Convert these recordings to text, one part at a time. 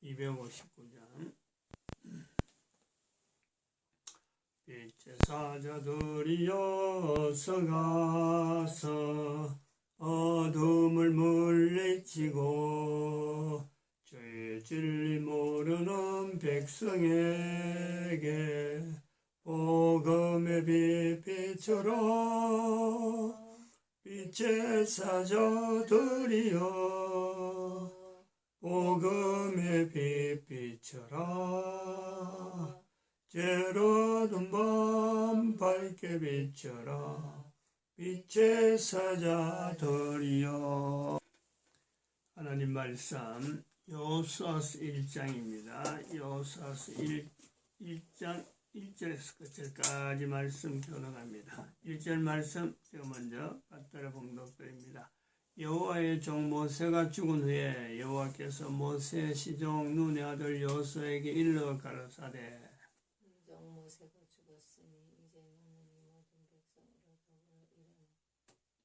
259장. 빛의 사자들이여 서가서 어둠을 물리치고 주의 진리 모르는 백성에게 복음의 빛 비춰라. 빛의 사자들이여 복음의 빛 비춰라. 죄로운 밤 밝게 비춰라. 빛의 사자들이여. 하나님 말씀 여호수아서 1장입니다. 여호수아서 1장 1절에서 끝절까지 말씀 교독합니다. 1절 말씀 제가 먼저 받들어 봉독드립니다. 여호와의 종 모세가 죽은 후에 여호와께서 모세 시종 눈의 아들 여호수아에게 일러 가라사대 종 모세가 죽었으니 이제 너는 이 모든 백성으로 더불어 일어나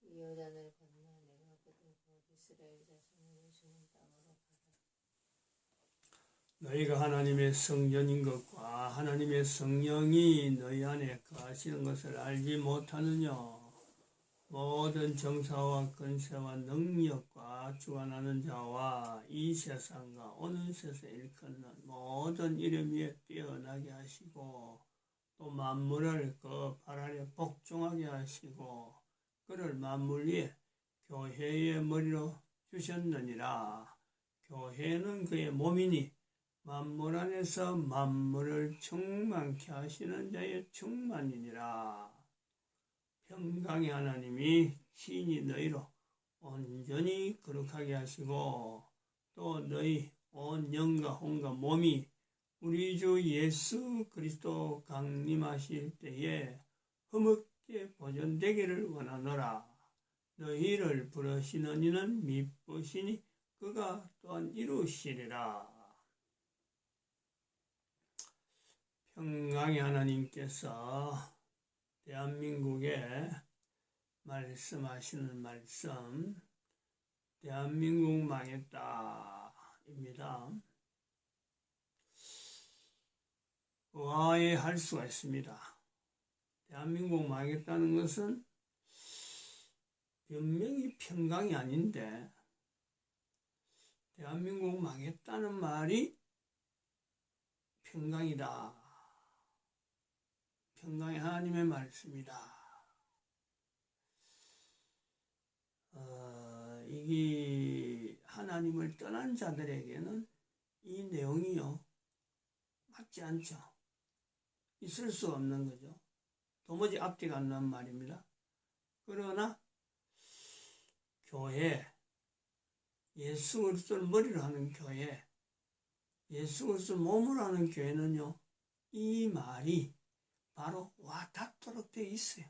이 요단을 건너 내가 그들 곧 이스라엘 자손에게 주는 땅으로 가라. 너희가 하나님의 성전인 것과 하나님의 성령이 너희 안에 거하시는 것을 알지 못하느냐. 모든 정사와 권세와 능력과 주관하는 자와 이 세상과 오는 세상에 일컫는 모든 이름 위에 뛰어나게 하시고 또 만물을 그 발 아래 복종하게 하시고 그를 만물 위에 교회의 머리로 주셨느니라. 교회는 그의 몸이니 만물 안에서 만물을 충만케 하시는 자의 충만이니라. 평강의 하나님이 친히 너희로 온전히 거룩하게 하시고 또 너희 온 영과 혼과 몸이 우리 주 예수 그리스도 강림하실 때에 흠없게 보존되기를 원하노라. 너희를 부르시는 이는 미쁘시니 그가 또한 이루시리라. 평강의 하나님께서 대한민국에 말씀하시는 말씀, 대한민국 망했다 입니다. 의아해할 수가 있습니다. 대한민국 망했다는 것은 분명히 평강이 아닌데 대한민국 망했다는 말이 평강이다. 평강의 하나님의 말씀이다. 이게 하나님을 떠난 자들에게는 이 내용이요 맞지 않죠. 있을 수 없는 거죠. 도무지 앞뒤가 안 나는 말입니다. 그러나 교회, 예수 그리스도를 머리로 하는 교회, 예수 그리스도를 몸으로 하는 교회는요 이 말이 바로 와닿도록 되어 있어요.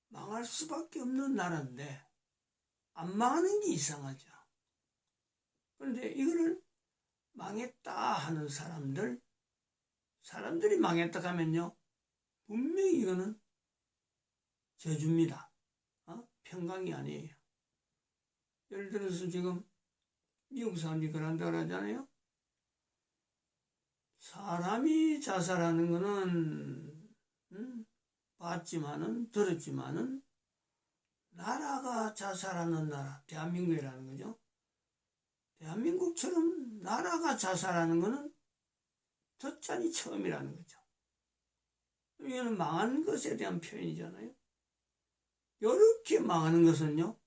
망할 수밖에 없는 나라인데 안 망하는 게 이상하죠. 그런데 이거를 망했다 하는 사람들이 망했다 하면요 분명히 이거는 저주입니다. 평강이 아니에요. 예를 들어서 지금 미국 사람들이 그런다고 하잖아요. 사람이 자살하는 거는 봤지만은 들었지만은 나라가 자살하는 나라, 대한민국이라는 거죠. 대한민국처럼 나라가 자살하는 거는 듣자니 처음이라는 거죠. 이거는 망하는 것에 대한 표현이잖아요. 이렇게 망하는 것은요,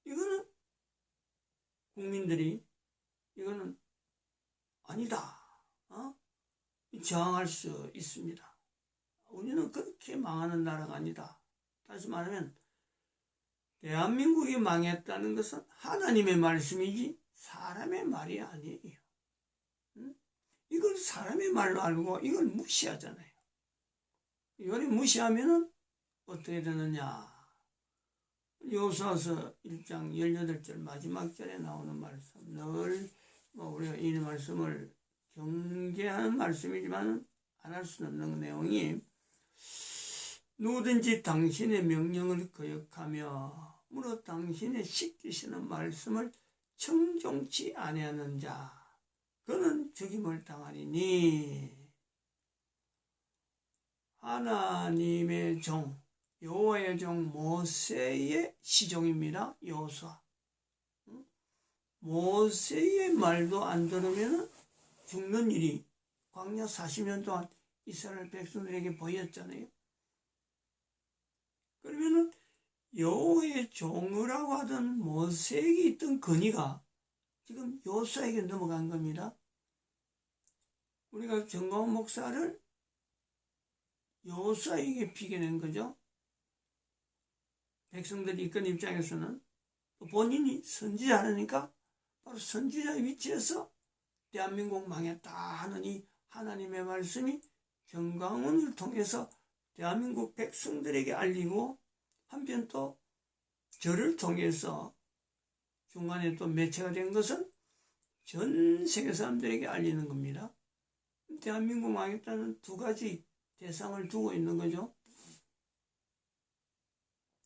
이거는 국민들이 이거는 아니다. 저항할 수 있습니다. 우리는 그렇게 망하는 나라가 아니다. 다시 말하면 대한민국이 망했다는 것은 하나님의 말씀이지 사람의 말이 아니에요. 이걸 사람의 말로 알고 이걸 무시하잖아요. 이걸 무시하면은 어떻게 되느냐. 여호수아서 1장 18절 마지막 절에 나오는 말씀, 늘 우리가 이 말씀을 경계하는 말씀이지만 안 할 수는 없는 내용이 누구든지 당신의 명령을 거역하며 무릇 당신의 시키시는 말씀을 청종치 아니하는 자 그는 죽임을 당하리니. 하나님의 종 여호와의 종 모세의 시종입니다. 여호수아. 모세의 말도 안 들으면 죽는 일이 광야 40년 동안 이스라엘 백성들에게 보였잖아요. 그러면은 여호와의 종이라고 하던 모세에게 있던 권위가 지금 여호수아에게 넘어간 겁니다. 우리가 정광훈 목사를 여호수아에게 비겨낸 거죠. 백성들이 이끈 입장에서는 본인이 선지자라니까 바로 선지자의 위치에서 대한민국 망했다 하는 이 하나님의 말씀이 정광훈을 통해서 대한민국 백성들에게 알리고 한편 또 저를 통해서 중간에 또 매체가 된 것은 전 세계 사람들에게 알리는 겁니다. 대한민국 망했다는 두 가지 대상을 두고 있는 거죠.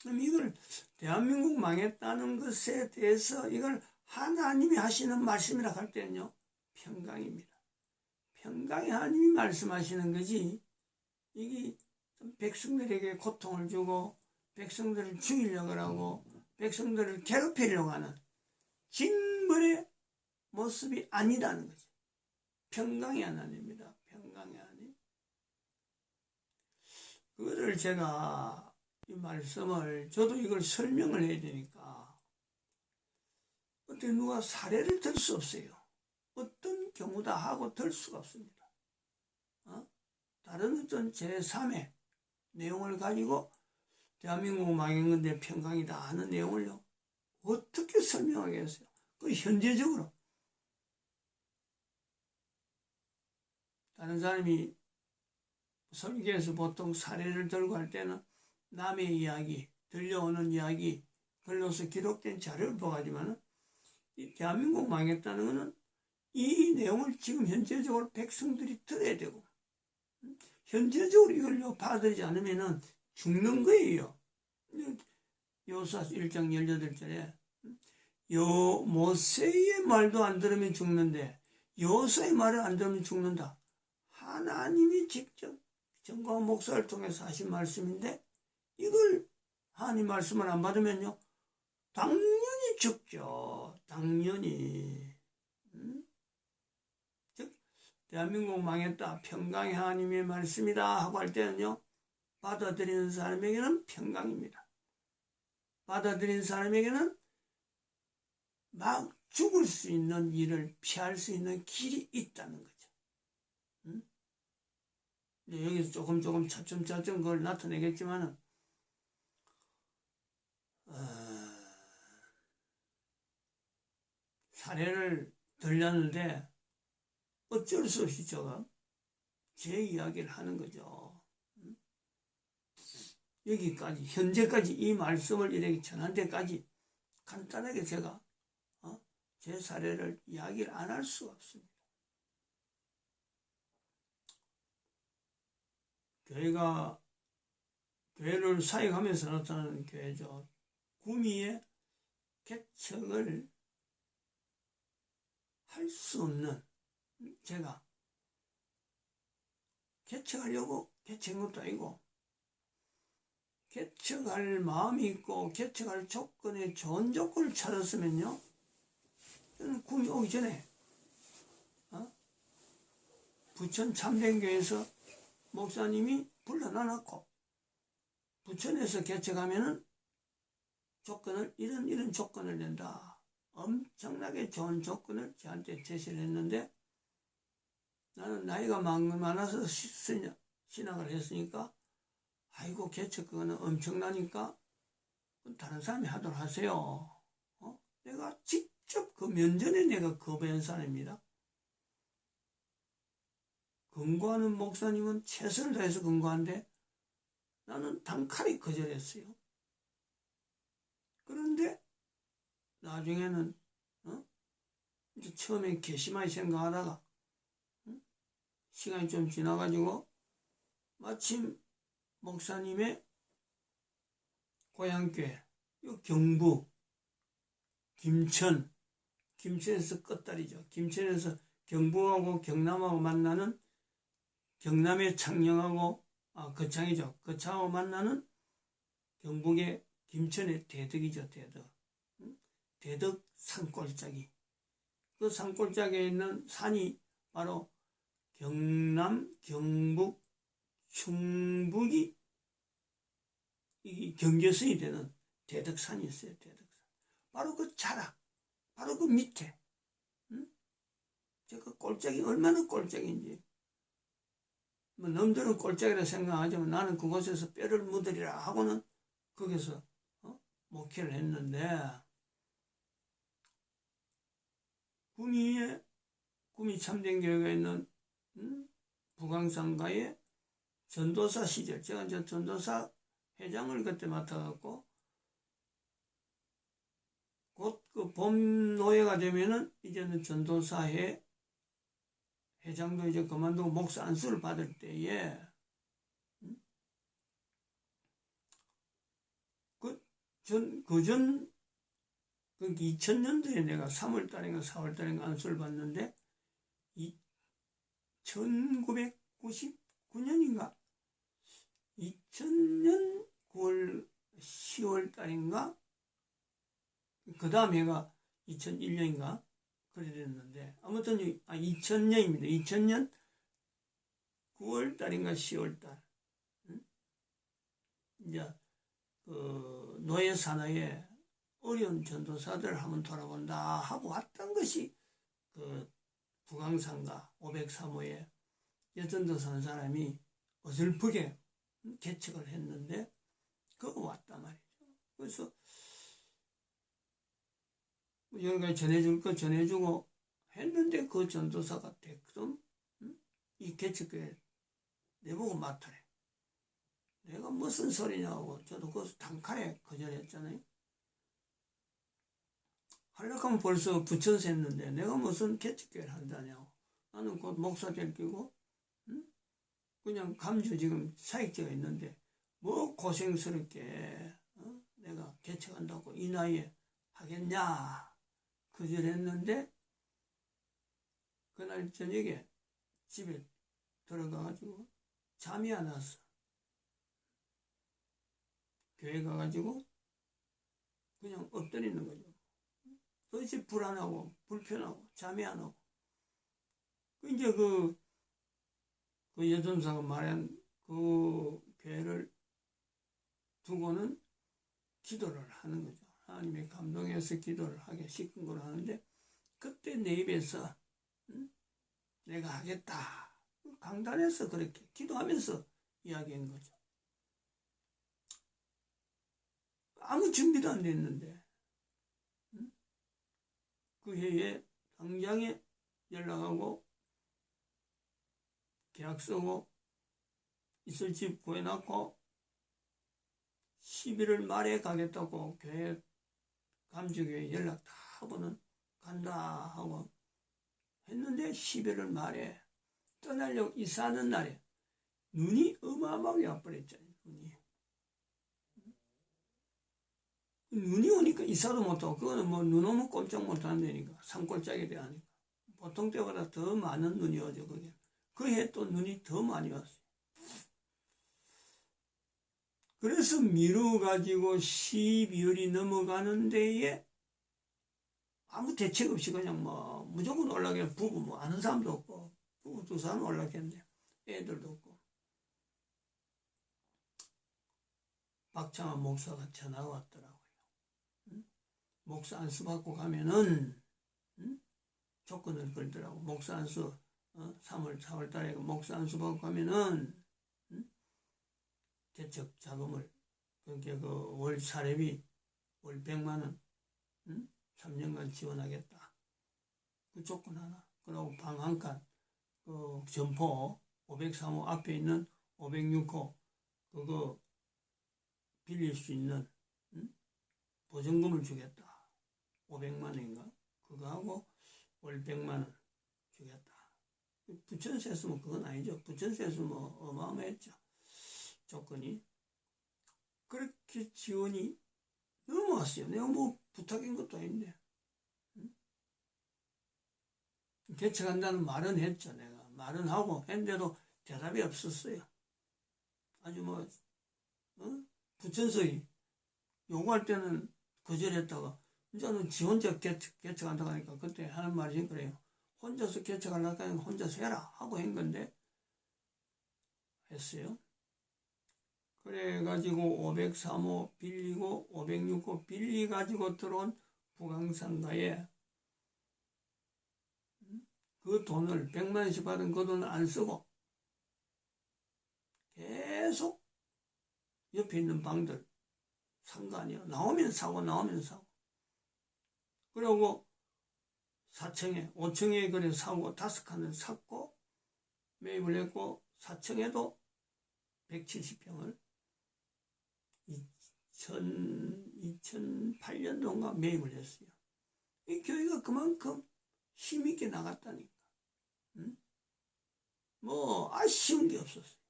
그럼 이걸 대한민국 망했다는 것에 대해서 이걸 하나님이 하시는 말씀이라 할 때는요, 평강입니다. 평강이 하나님이 말씀하시는 거지, 이게 백성들에게 고통을 주고 백성들을 죽이려고 하고 백성들을 괴롭히려고 하는 징벌의 모습이 아니라는 거죠. 평강의 하나님입니다. 평강의 하나님. 그거를 제가 이 말씀을 저도 이걸 설명을 해야 되니까 어떻게 누가 사례를 들 수 없어요. 어떤 경우다 하고 들 수가 없습니다. 다른 어떤 제3의 내용을 가지고 대한민국 망한 건데 평강이다 하는 내용을요 어떻게 설명하겠어요? 그 현재적으로 다른 사람이 설교에서 보통 사례를 들고 할 때는 남의 이야기, 들려오는 이야기, 글로서 기록된 자료를 보가지만은 이 대한민국 망했다는 것은 이 내용을 지금 현재적으로 백성들이 들어야 되고 현재적으로 이걸 받아들이지 않으면은 죽는 거예요. 여호수아 1장 18절에 모세의 말도 안 들으면 죽는데 여호수아의 말을 안 들으면 죽는다. 하나님이 직접 정광훈 목사를 통해서 하신 말씀인데 이걸 하나님 말씀을 안 받으면요 당연히 죽죠. 당연히. 즉 대한민국 망했다 평강의 하나님의 말씀이다 하고 할 때는요 받아들이는 사람에게는 평강입니다. 받아들이는 사람에게는 막 죽을 수 있는 일을 피할 수 있는 길이 있다는 거죠. 여기서 조금 차츰 그걸 나타내겠지만은 사례를 들렸는데 어쩔 수 없이 제가 제 이야기를 하는 거죠. 여기까지 현재까지 이 말씀을 이렇게 전한 데까지 간단하게 제가 제 사례를 이야기를 안 할 수가 없습니다. 교회를 사역하면서 나타나는 교회죠. 구미의 개척을 할 수 없는 제가 개척하려고 개척한 것도 아니고 개척할 마음이 있고 개척할 조건에 좋은 조건을 찾았으면요 저는 구미 오기 전에 부천 참된교회에서 목사님이 불러놔놓고 부천에서 개척하면은 조건을 이런 조건을 낸다. 엄청나게 좋은 조건을 저한테 제시를 했는데 나는 나이가 많아서 신학을 했으니까 아이고 개척 그거는 엄청나니까 다른 사람이 하도록 하세요. 내가 직접 그 면전에 내가 거부한 사람입니다. 권고하는 목사님은 최선을 다해서 권고하는데 나는 단칼에 거절했어요. 그런데 나중에는 이제 처음에 괘씸하게 생각하다가 시간이 좀 지나가지고 마침 목사님의 고향교회 경부, 김천, 김천에서 끝다리죠. 김천에서 경북하고 경남하고 만나는 경남의 창녕하고 거창이죠. 거창하고 만나는 경북의 김천의 대덕이죠. 대덕. 대덕 산골짜기. 그 산골짜기에 있는 산이 바로 경남, 경북, 충북이 이 경계선이 되는 대덕산이 있어요. 대덕산. 바로 그 자락, 바로 그 밑에. 그 꼴짝이 얼마나 꼴짝인지. 뭐 남들은 꼴짝이라 생각하지만 나는 그곳에서 뼈를 묻으리라 하고는 거기서 목회를 했는데 구미 참전교회가 있는 북왕산가의 전도사 시절, 제가 이제 전도사 회장을 그때 맡아갖고 곧 그 봄 노예가 되면은 이제는 전도사회 회장도 이제 그만두고 목사 안수를 받을 때에 그전 2000년도에 내가 3월달인가 4월달인가 안수를 받는데 1999년인가 2000년 9월 10월달인가 그 다음 해가 2001년인가 그래 됐는데 아무튼 2000년입니다. 2000년 9월달인가 10월달 이제 그 노예 산하에 어려운 전도사들 한번 돌아본다 하고 왔던 것이 그 북왕산가 503호에 여전도사 한 사람이 어설프게 개척을 했는데 그거 왔단 말이죠. 그래서 여기까지 전해줄 거 전해주고 했는데 그 전도사가 대뜸 이 개척교회 내보고 맡으래. 내가 무슨 소리냐고 저도 그 단칼에 거절했잖아요. 하려면 벌써 부천서 했는데 내가 무슨 개척교회를 한다냐고. 나는 곧 목사 될 끼고 그냥 감주 지금 사역자가 있는데 뭐 고생스럽게 내가 개척한다고 이 나이에 하겠냐 거절했는데 그날 저녁에 집에 들어가가지고 잠이 안 왔어. 교회 가가지고 그냥 엎드리는 거죠. 그것이 불안하고 불편하고 잠이 안 오고 이제 그 여전사가 말한 그 교회를 두고는 기도를 하는 거죠. 하나님의 감동해서 기도를 하게 시킨 걸 하는데 그때 내 입에서 내가 하겠다. 강단에서 그렇게 기도하면서 이야기한 거죠. 아무 준비도 안 됐는데 그 해에 당장에 연락하고 계약 쓰고 있을 집 구해놨고 11월 말에 가겠다고 교회 감주교회 연락 다 하고는 간다 하고 했는데 11월 말에 떠나려고 이사하는 날에 눈이 어마어마하게 와버렸잖아요. 눈이 오니까 이사도 못하고 그거는 뭐 눈 오면 꼼짝 못한다니까 산골짜기 대하니까 보통 때보다 더 많은 눈이 오죠. 그게 그 해 또 눈이 더 많이 왔어요. 그래서 미뤄가지고 12월이 넘어가는 데에 아무 대책 없이 그냥 뭐 무조건 올라가게 부부 뭐 아는 사람도 없고 부부 두 사람 올라갔는데 애들도 없고 박창환 목사가 전화가 왔더라고요. 목사 안수 받고 가면은 조건을 걸더라고. 목사 안수 3월 4월 달에 목사 안수 받고 가면은 개척 자금을 그러니까 그 월 사례비 월 100만 원 3년간 지원하겠다. 그 조건 하나. 그리고 방 한 칸 그 점포 503호 앞에 있는 506호 그거 빌릴 수 있는 보증금을 주겠다. 500만 원인가? 그거 하고 월 100만 원 주겠다. 부천세 했으면 그건 아니죠. 부천세 했으면 어마어마했죠. 조건이. 그렇게 지원이 넘어왔어요. 내가 뭐 부탁인 것도 아닌데. 개척한다는 말은 했죠. 내가 말은 하고 했는데도 대답이 없었어요. 아주 뭐 부천서이 요구할 때는 거절했다가 이제는 지 혼자 개척한다고 하니까 그때 하는 말이 그래요. 혼자서 개척하려고 하니까 혼자서 해라 하고 한 건데 했어요. 그래가지고 503호 빌리고 506호 빌리가지고 들어온 부강상가에 그 돈을 100만 원씩 받은 그 돈을 안 쓰고 계속 옆에 있는 방들 산 거 아니에요. 나오면 사고 나오면 사고. 그리고 4층에 5층에 그래 사고 5칸을 샀고 매입을 했고 4층에도 170평을 2008년도인가 매입을 했어요. 이 교회가 그만큼 힘있게 나갔다니까. 응? 뭐 아쉬운 게 없었어요.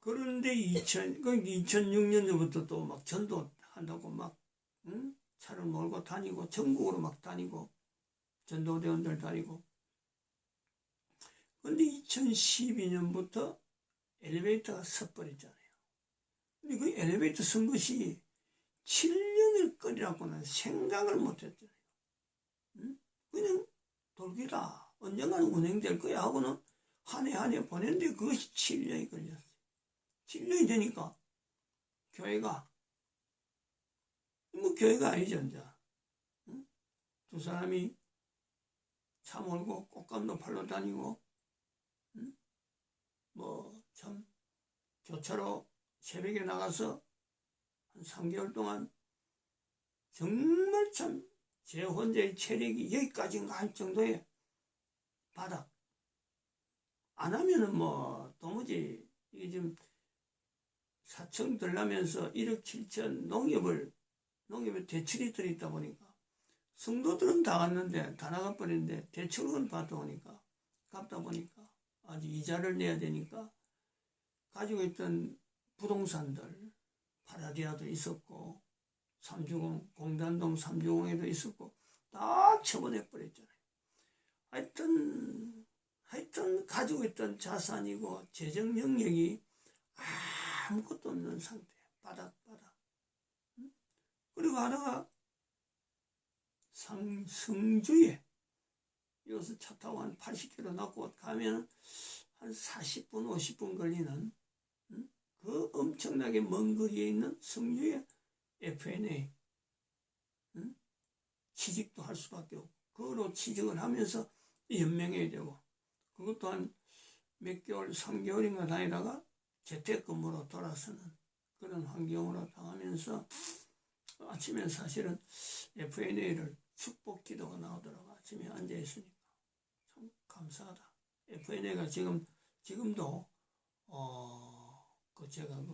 그런데 2006년부터 또 막 전도한다고 막 차를 몰고 다니고 전국으로 막 다니고 전도대원들 다니고. 그런데 2012년부터 엘리베이터가 서버렸잖아요. 근데 그 엘리베이터 쓴 것이 7년을 끓이라고는 생각을 못했잖아요. 그냥 돌기다 언젠가는 운행될 거야 하고는 한 해 한 해 보냈는데 그것이 7년이 걸렸어요. 7년이 되니까 교회가 뭐 교회가 아니죠 이제. 두 사람이 차 몰고 꽃감도 팔러 다니고 뭐 참 교차로 새벽에 나가서 한 3개월 동안 정말 참 제 혼자의 체력이 여기까지인가 할 정도의 바닥. 안 하면은 뭐 도무지 이게 지금 4층 들라면서 1억 7천 농협에 대출이 들어있다 보니까 성도들은 다 갔는데 다 나가버리는데 대출은 받다 보니까 갚다 보니까 아주 이자를 내야 되니까 가지고 있던 부동산들 파라디아도 있었고 삼주공 공단동 삼주공에도 있었고 다 처분해 버렸잖아요. 하여튼 가지고 있던 자산이고 재정 영역이 아무것도 없는 상태. 바닥. 그리고 하다가 성주에 여기서 차 타고 한 80km 놨고 가면 한 40분 50분 걸리는 그 엄청나게 먼 거리에 있는 성주의 FNA 취직도 할 수밖에 없고 그거로 취직을 하면서 연명해야 되고 그것도 한 몇 개월 3개월인가 다니다가 재택근무로 돌아서는 그런 환경으로 당하면서 아침에 사실은 FNA를 축복 기도가 나오더라고. 아침에 앉아있으니까 참 감사하다. FNA가 지금도 제가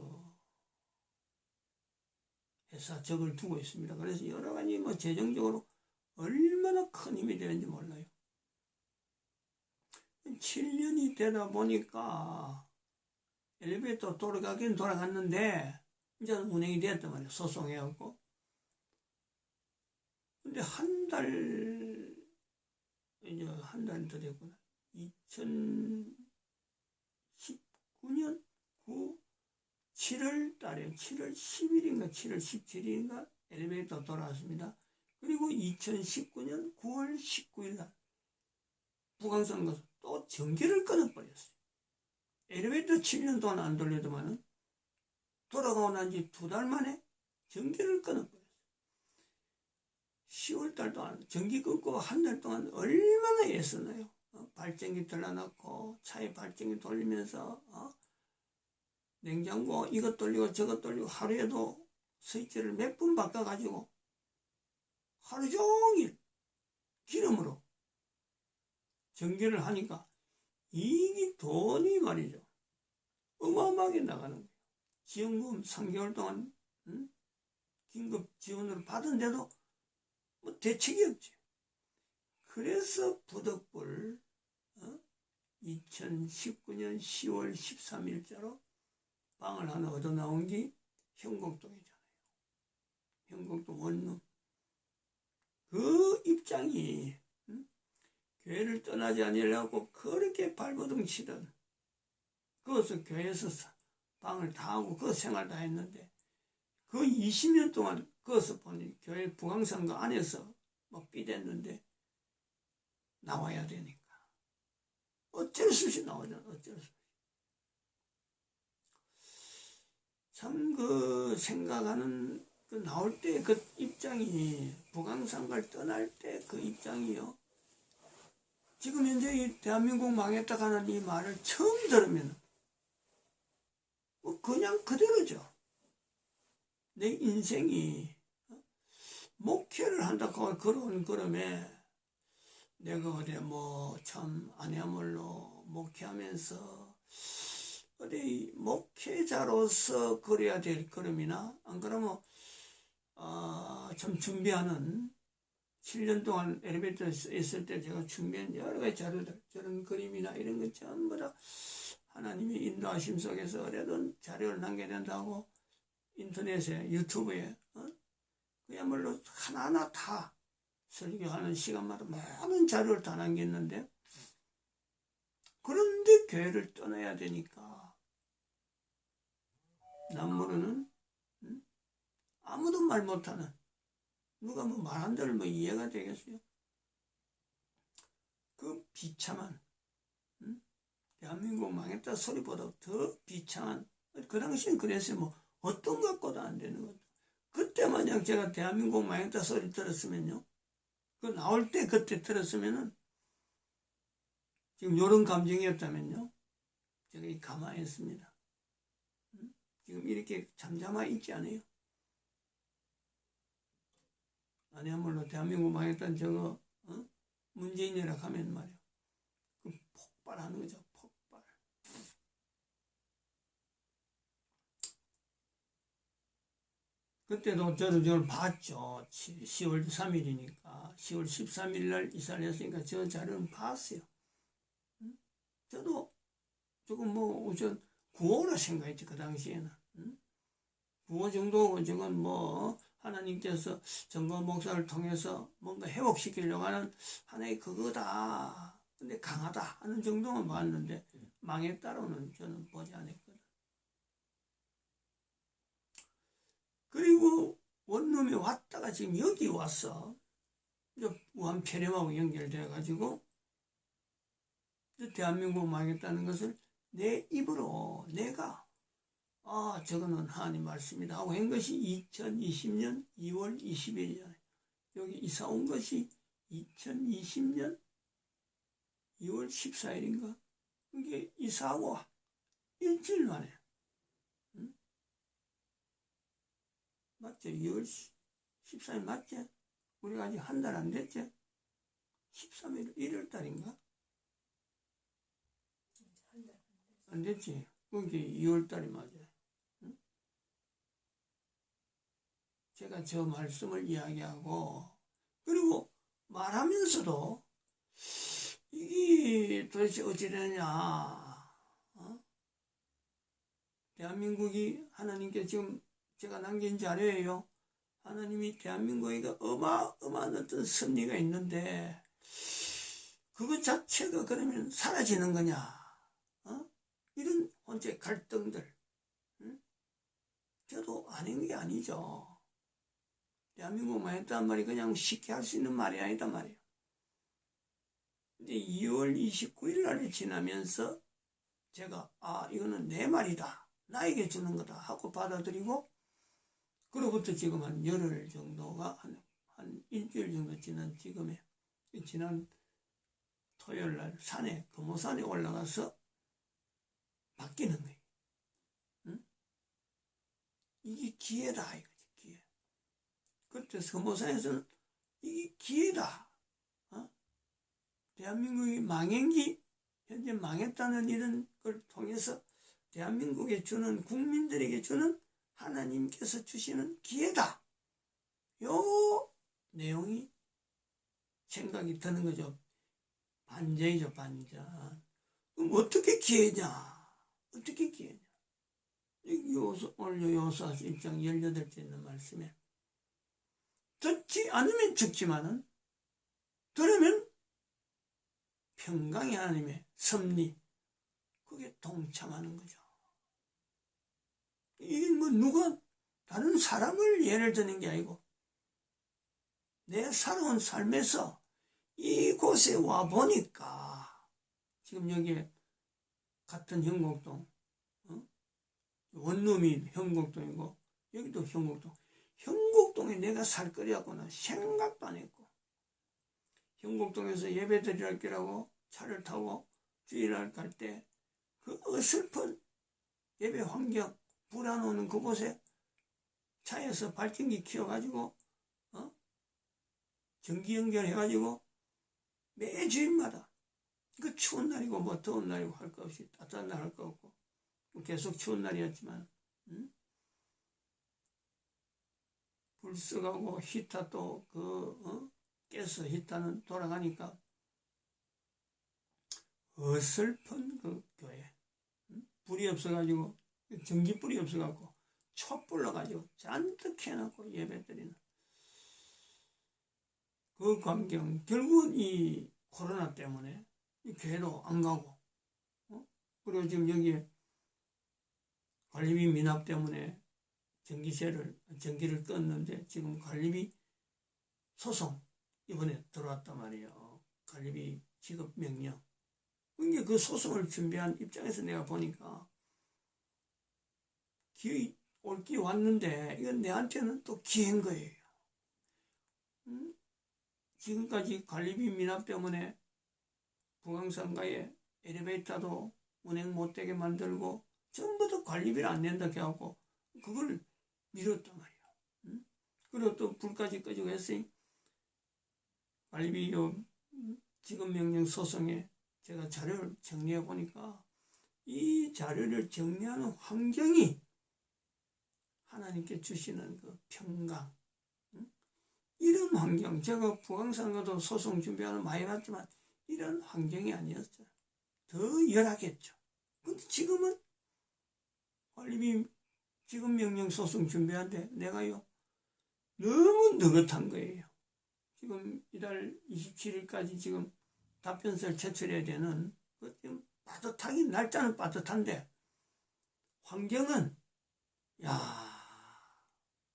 회사 적을 두고 있습니다. 그래서 여러 가지 뭐 재정적으로 얼마나 큰 힘이 되는지 몰라요. 7년이 되다 보니까 엘리베이터 돌아가긴 돌아갔는데 이제 운행이 됐단 말이에요. 소송해갖고. 근데 한 달 더 됐구나. 2019년 7월 달에 7월 10일인가 7월 17일인가 엘리베이터 돌아왔습니다. 그리고 2019년 9월 19일 날 부강산 가서 또 전기를 끊어버렸어요. 엘리베이터 7년 동안 안 돌리더만은 돌아가고 난 지 2달 만에 전기를 끊어버렸어요. 10월 달 동안 전기 끊고 한 달 동안 얼마나 애쓰나요? 발전기 들러놓고 차에 발전기 돌리면서 냉장고 이것 돌리고 저것 돌리고 하루에도 스위치를 몇 번 바꿔가지고 하루 종일 기름으로 전기를 하니까 이게 돈이 말이죠. 어마어마하게 나가는 거예요. 지원금 3개월 동안 긴급 지원을 받은데도 뭐 대책이 없지. 그래서 부덕불 2019년 10월 13일자로 방을 하나 얻어 나온 게 형곡동이잖아요. 형곡동 원룸. 그 입장이 교회를 떠나지 아니하려고 그렇게 발버둥 치던 그것을 교회에서 방을 다 하고 그 생활 다 했는데 그 20년 동안 그것을 보니 교회 부강선거 안에서 뭐 삐댔는데 나와야 되니까 어쩔 수 없이 나오잖아. 어쩔 수 없이. 참 그 생각하는 그 나올 때 그 입장이 부강선거를 떠날 때 그 입장이요. 지금 현재 이 대한민국 망했다 하는 이 말을 처음 들으면 뭐 그냥 그대로죠. 내 인생이 목회를 한다고 걸어온 걸음에 내가 어디 뭐 참 아니야말로 목회하면서 어디 목회자로서 그래야 될 걸음이나 안 그러면 참 준비하는 7년 동안 엘리베이터에 있을 때 제가 준비한 여러 가지 자료들 저런 그림이나 이런 것 전부 다 하나님의 인도하심 속에서 어려든 자료를 남겨낸다고 인터넷에 유튜브에 그야말로 하나하나 다 설교하는 시간마다 많은 자료를 다 남겼는데 그런데 교회를 떠나야 되니까 남모르는 아무도 말 못하는 누가 뭐 말한 대로 뭐 이해가 되겠어요? 그 비참한 대한민국 망했다 소리보다 더 비참한 그 당시엔 그랬어요. 뭐 어떤 것보다 안 되는 것. 그때 만약 제가 대한민국 망했다 소리 들었으면요. 그 나올 때 그때 들었으면은 지금 이런 감정이었다면요. 제가 가만히 있습니다. 지금 이렇게 잠잠하 있지 않아요. 아니야말로 대한민국 망했다는 저거 문재인이라 하면 말이야. 그 폭발하는 거죠. 폭발. 그때도 저를 봤죠. 10월 3일이니까 10월 13일 날 이사를 저 자료는 봤어요. 저도 조금 뭐 우선 구호라 생각했지 그 당시에는. 구호 정도고 저건 뭐 하나님께서 정거 목사를 통해서 뭔가 회복시키려고 하는 하나의 그거다. 근데 강하다 하는 정도만 봤는데 망했다로는 저는 보지 않았거든. 그리고 원룸에 왔다가 지금 여기 와서 우한 폐렴하고 연결돼 가지고 대한민국 망했다는 것을 내 입으로 내가 저거는 하나님 말씀이다 하고 한 것이 2020년 2월 20일이잖아요. 여기 이사 온 것이 2020년 2월 14일인가? 이게 이사하고 일주일 만에. 맞죠? 2월 14일 맞지? 우리가 아직 한 달 안 됐지? 13일, 1월 달인가? 안 됐지? 그게 2월 달이 맞아요. 제가 저 말씀을 이야기하고, 그리고 말하면서도, 이게 도대체 어찌되냐, 대한민국이 하나님께 지금 제가 남긴 자료예요. 하나님이 대한민국에게 어마어마한 어떤 섭리가 있는데, 그것 자체가 그러면 사라지는 거냐, 이런 혼자 갈등들, 저도 아닌 게 아니죠. 대한민국 망했단 말이 그냥 쉽게 할 수 있는 말이 아니다 말이에요. 근데 2월 29일 날이 지나면서 제가 이거는 내 말이다. 나에게 주는 거다 하고 받아들이고 그로부터 지금 한 열흘 정도가 한 일주일 정도 지난 지금에 지난 토요일 날 금호산에 올라가서 바뀌는 거예요. 이게 기회다 이거지. 기회. 그때 금호산에서는 이게 기회다. 대한민국이 망행기 현재 망했다는 이런 걸 통해서 대한민국에 주는 국민들에게 주는 하나님께서 주시는 기회다. 요 내용이 생각이 드는 거죠. 반전이죠, 반전. 그럼 어떻게 기회냐? 어떻게 기회냐? 오늘 요소서 1장 18째 있는 말씀에 듣지 않으면 죽지만은 들으면 평강의 하나님의 섭리, 그게 동참하는 거죠. 이게 뭐 누가 다른 사람을 예를 드는 게 아니고 내 살아온 삶에서 이곳에 와 보니까 지금 여기에 같은 형곡동, 원룸이 형곡동이고 여기도 형곡동. 형곡동에 내가 살 거리하고는 생각도 안 했고, 형곡동에서 예배 드리러 가라고 차를 타고 주일날 갈 때 그 어설픈 예배 환경, 불 안 오는 그곳에 차에서 발전기 키워가지고 전기 연결해가지고 매 주일마다 그 추운 날이고 뭐 더운 날이고 할 거 없이 따뜻한 날 할 거 없고 계속 추운 날이었지만 불 써가고 히터 또 가스 히터는 돌아가니까 어설픈 그 교회, 불이 없어가지고 전기불이 없어가지고 촛불로 가지고 잔뜩 해놓고 예배드리는 그 광경, 결국은 이 코로나 때문에 이 교회도 안 가고, 그리고 지금 여기에 관리비 미납 때문에 전기를 껐는데 지금 관리비 소송 이번에 들어왔단 말이에요. 관리비 지급 명령. 그러니까 그 소송을 준비한 입장에서 내가 보니까 올기 왔는데 이건 내한테는 또 기회인 거예요. 지금까지 관리비 미납 때문에 부강상가에 엘리베이터도 운행 못되게 만들고 전부 다 관리비를 안 낸다 해갖고 그걸 미뤘단 말이에요. 그리고 또 불까지 꺼지고 했으니 관리비 지급명령 소송에 제가 자료를 정리해 보니까 이 자료를 정리하는 환경이 하나님께 주시는 그 평강, 이런 환경, 제가 부강상가도 소송 준비하는 많이 봤지만 이런 환경이 아니었어요. 더 열하겠죠. 근데 지금은 관리비 지급명령 소송 준비하는데 내가요 너무 느긋한 거예요. 지금 이달 27일까지 지금 답변서를 제출해야 되는 지금 빠듯하긴 날짜는 빠듯한데 환경은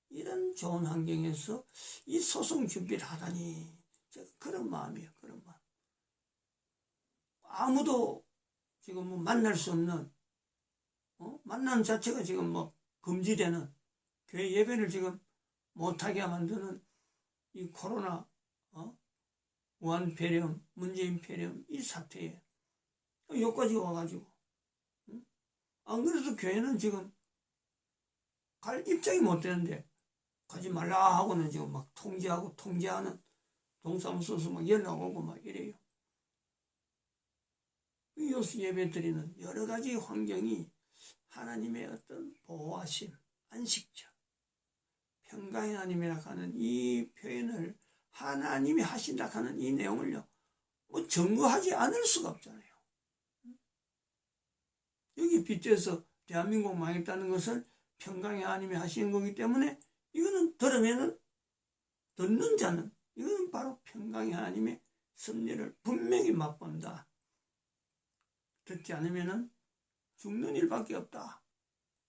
이런 좋은 환경에서 이 소송 준비를 하다니 제가 그런 마음이에요. 그런 마음. 아무도 지금 뭐 만날 수 없는 만나는 자체가 지금 뭐 금지되는 교회 예배를 지금 못하게 만드는 이 코로나 우한 폐렴, 문재인 폐렴 이 사태에 여기까지 와가지고 안 그래도 교회는 지금 갈 입장이 못 되는데 가지 말라 하고는 지금 막 통제하는 동사무소에서 막 연락 오고 막 이래요. 요새 예배 드리는 여러 가지 환경이 하나님의 어떤 보호하심, 안식처, 평강의 하나님이라 하는 이 표현을 하나님이 하신다 하는 이 내용을요, 뭐 증거하지 않을 수가 없잖아요. 여기 빗대서 대한민국 망했다는 것을 평강의 하나님이 하시는 거기 때문에 이거는 들으면은 듣는 자는 이거는 바로 평강의 하나님의 섭리를 분명히 맛본다. 듣지 않으면은 죽는 일밖에 없다.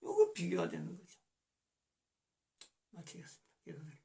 이거 비교가 되는 거죠. 마치겠습니다. 기도드립니다.